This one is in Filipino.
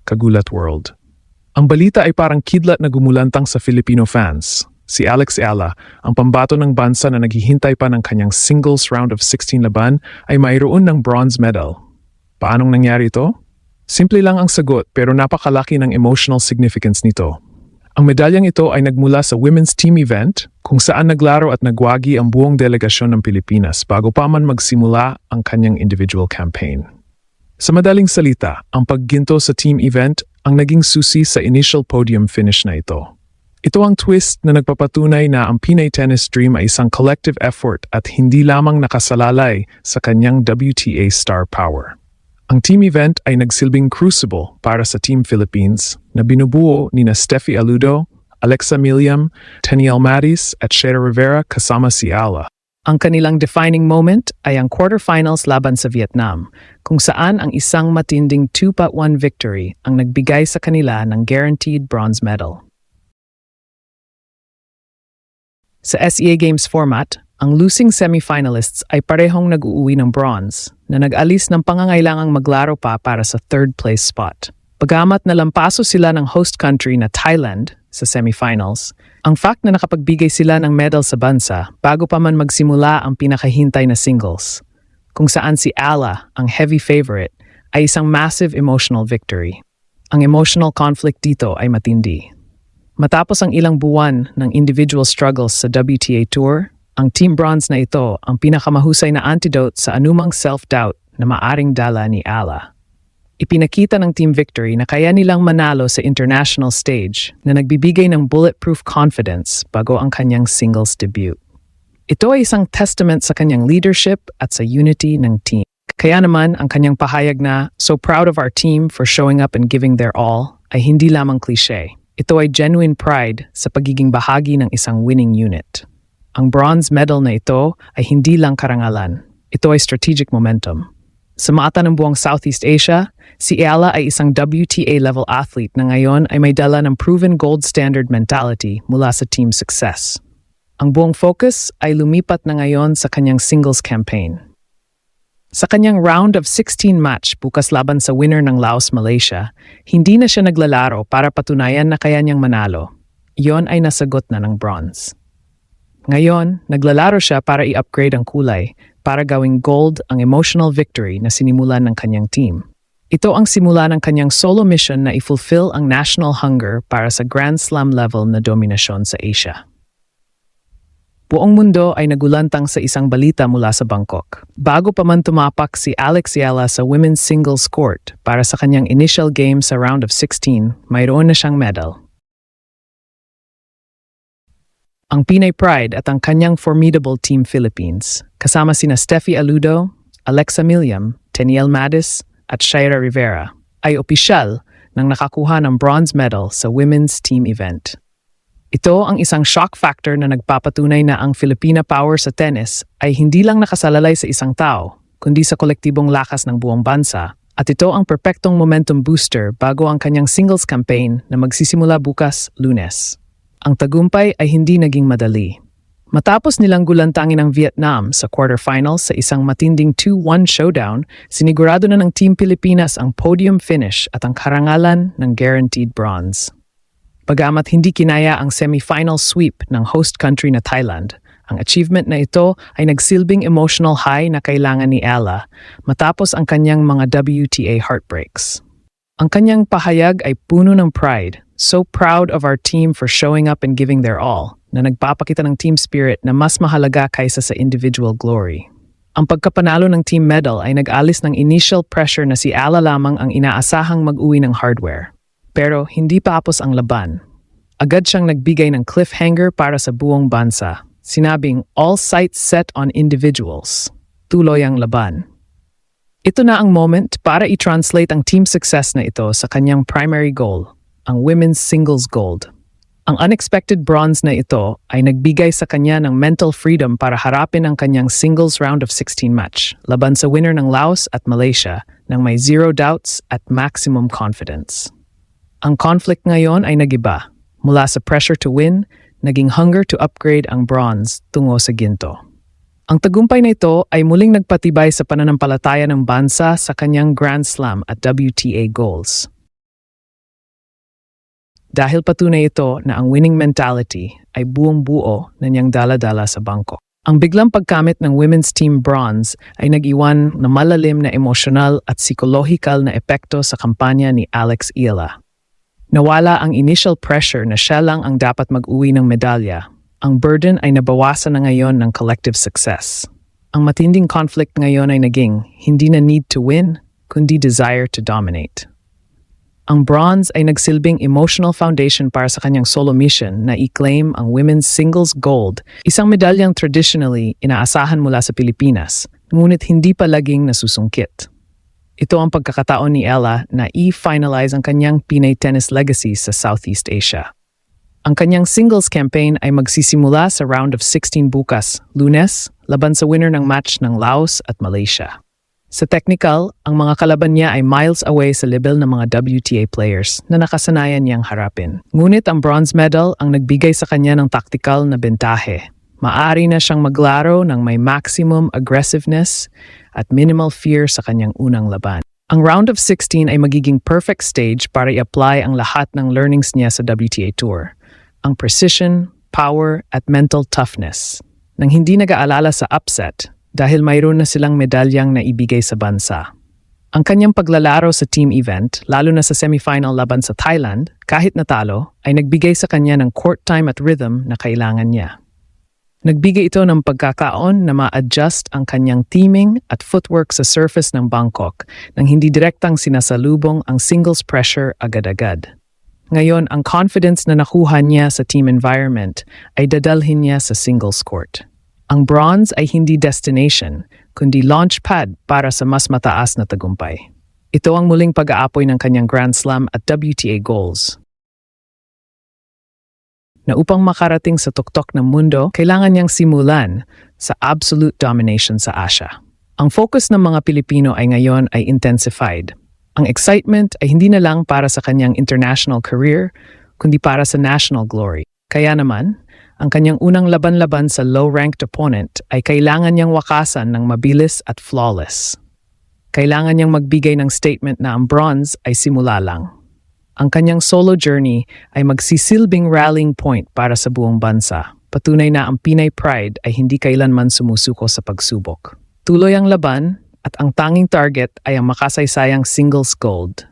Kagulat World. Ang balita ay parang kidlat na gumulantang sa Filipino fans. Si Alex Eala, ang pambato ng bansa na naghihintay pa ng kanyang singles round of 16 laban, ay mayroon ng bronze medal. Paanong nangyari ito? Simple lang ang sagot pero napakalaki ng emotional significance nito. Ang medalyang ito ay nagmula sa women's team event kung saan naglaro at nagwagi ang buong delegasyon ng Pilipinas bago pa man magsimula ang kanyang individual campaign. Sa madaling salita, ang pagginto sa team event ang naging susi sa initial podium finish na ito. Ito ang twist na nagpapatunay na ang Pinay tennis dream ay isang collective effort at hindi lamang nakasalalay sa kanyang WTA star power. Ang team event ay nagsilbing crucible para sa Team Philippines na binubuo nina Steffi Aludo, Alexa Miliam, Teniel Maris at Shera Rivera kasama si Ala. Ang kanilang defining moment ay ang quarterfinals laban sa Vietnam, kung saan ang isang matinding 2-1 victory ang nagbigay sa kanila ng guaranteed bronze medal. Sa SEA Games format, ang losing semifinalists ay parehong nag-uuwi ng bronze na nag-alis ng pangangailangang maglaro pa para sa third place spot. Bagamat nalampaso sila ng host country na Thailand sa semifinals, ang fact na nakapagbigay sila ng medal sa bansa bago pa man magsimula ang pinakahintay na singles, kung saan si Ala, ang heavy favorite, ay isang massive emotional victory. Ang emotional conflict dito ay matindi. Matapos ang ilang buwan ng individual struggles sa WTA Tour, ang Team Bronze na ito ang pinakamahusay na antidote sa anumang self-doubt na maaring dala ni Ala. Ipinakita ng Team Victory na kaya nilang manalo sa international stage na nagbibigay ng bulletproof confidence bago ang kanyang singles debut. Ito ay isang testament sa kanyang leadership at sa unity ng team. Kaya naman ang kanyang pahayag na, "So proud of our team for showing up and giving their all," ay hindi lamang cliche. Ito ay genuine pride sa pagiging bahagi ng isang winning unit. Ang bronze medal na ito ay hindi lang karangalan. Ito ay strategic momentum. Sa mata ng buong Southeast Asia, si Eala ay isang WTA-level athlete na ngayon ay may dala ng proven gold standard mentality mula sa team success. Ang buong focus ay lumipat na ngayon sa kanyang singles campaign. Sa kanyang round of 16 match bukas laban sa winner ng Laos, Malaysia, hindi na siya naglalaro para patunayan na kaya niyang manalo. Iyon ay nasagot na ng bronze. Ngayon, naglalaro siya para i-upgrade ang kulay, para gawing gold ang emotional victory na sinimulan ng kanyang team. Ito ang simula ng kanyang solo mission na i-fulfill ang national hunger para sa Grand Slam level na dominasyon sa Asia. Buong mundo ay nagulantang sa isang balita mula sa Bangkok. Bago pa man tumapak si Alex Eala sa women's singles court para sa kanyang initial game sa round of 16, mayroon na siyang medal. Ang Pinay Pride at ang kanyang formidable Team Philippines, kasama sina Steffi Aludo, Alexa Miliam, Teniel Maris at Shera Rivera, ay opisyal nang nakakuha ng bronze medal sa women's team event. Ito ang isang shock factor na nagpapatunay na ang Filipina power sa tennis ay hindi lang nakasalalay sa isang tao, kundi sa kolektibong lakas ng buong bansa, at ito ang perpektong momentum booster bago ang kanyang singles campaign na magsisimula bukas, Lunes. Ang tagumpay ay hindi naging madali. Matapos nilang gulantangin ang Vietnam sa quarterfinals sa isang matinding 2-1 showdown, sinigurado na ng Team Pilipinas ang podium finish at ang karangalan ng guaranteed bronze. Bagamat hindi kinaya ang semifinal sweep ng host country na Thailand, ang achievement na ito ay nagsilbing emotional high na kailangan ni Eala matapos ang kanyang mga WTA heartbreaks. Ang kanyang pahayag ay puno ng pride, "So proud of our team for showing up and giving their all," na nagpapakita ng team spirit na mas mahalaga kaysa sa individual glory. Ang pagkapanalo ng team medal ay nag-alis ng initial pressure na si Ala lamang ang inaasahang mag-uwi ng hardware. Pero hindi pa tapos ang laban. Agad siyang nagbigay ng cliffhanger para sa buong bansa. Sinabing, "All sights set on individuals." Tuloy ang laban. Ito na ang moment para i-translate ang team success na ito sa kanyang primary goal, ang women's singles gold. Ang unexpected bronze na ito ay nagbigay sa kanya ng mental freedom para harapin ang kanyang singles round of 16 match laban sa winner ng Laos at Malaysia nang may zero doubts at maximum confidence. Ang conflict ngayon ay nagiba. Mula sa pressure to win, naging hunger to upgrade ang bronze tungo sa ginto. Ang tagumpay na ito ay muling nagpatibay sa pananampalataya ng bansa sa kanyang Grand Slam at WTA goals. dahil patunay ito na ang winning mentality ay buong buo na niyang dala-dala sa Bangkok. Ang biglang pagkamit ng women's team bronze ay nag-iwan na malalim na emosyonal at psikolohikal na epekto sa kampanya ni Alex Eala. Nawala ang initial pressure na siya lang ang dapat mag-uwi ng medalya. Ang burden ay nabawasan na ngayon ng collective success. Ang matinding conflict ngayon ay naging hindi na need to win, kundi desire to dominate. Ang bronze ay nagsilbing emotional foundation para sa kanyang solo mission na i-claim ang women's singles gold, isang medalyang traditionally inaasahan mula sa Pilipinas, ngunit hindi pa laging nasusungkit. Ito ang pagkakataon ni Eala na i-finalize ang kanyang Pinay tennis legacy sa Southeast Asia. Ang kanyang singles campaign ay magsisimula sa round of 16 bukas, Lunes, laban sa winner ng match ng Laos at Malaysia. Sa technical, ang mga kalaban niya ay miles away sa level ng mga WTA players na nakasanayan niyang harapin. Ngunit ang bronze medal ang nagbigay sa kanya ng tactical na bentahe. Maaari na siyang maglaro ng may maximum aggressiveness at minimal fear sa kanyang unang laban. Ang round of 16 ay magiging perfect stage para i-apply ang lahat ng learnings niya sa WTA Tour. Ang precision, power at mental toughness nang hindi nag-aalala sa upset dahil mayroon na silang medalyang na ibigay sa bansa. Ang kanyang paglalaro sa team event, lalo na sa semifinal laban sa Thailand, kahit natalo, ay nagbigay sa kanya ng court time at rhythm na kailangan niya. Nagbigay ito ng pagkakaon na ma-adjust ang kanyang teaming at footwork sa surface ng Bangkok nang hindi direktang sinasalubong ang singles pressure agad-agad. Ngayon, ang confidence na nakuha niya sa team environment ay dadalhin niya sa singles court. Ang bronze ay hindi destination, kundi launchpad para sa mas mataas na tagumpay. Ito ang muling pag-aapoy ng kanyang Grand Slam at WTA goals. Na upang makarating sa tuktok ng mundo, kailangan niyang simulan sa absolute domination sa Asia. Ang focus ng mga Pilipino ay ngayon ay intensified. Ang excitement ay hindi na lang para sa kanyang international career, kundi para sa national glory. Kaya naman, ang kanyang unang laban-laban sa low-ranked opponent ay kailangan niyang wakasan ng mabilis at flawless. Kailangan niyang magbigay ng statement na ang bronze ay simula lang. Ang kanyang solo journey ay magsisilbing rallying point para sa buong bansa. Patunay na ang Pinay pride ay hindi kailanman sumusuko sa pagsubok. Tuloy ang laban, at ang tanging target ay ang makasaysayang singles gold.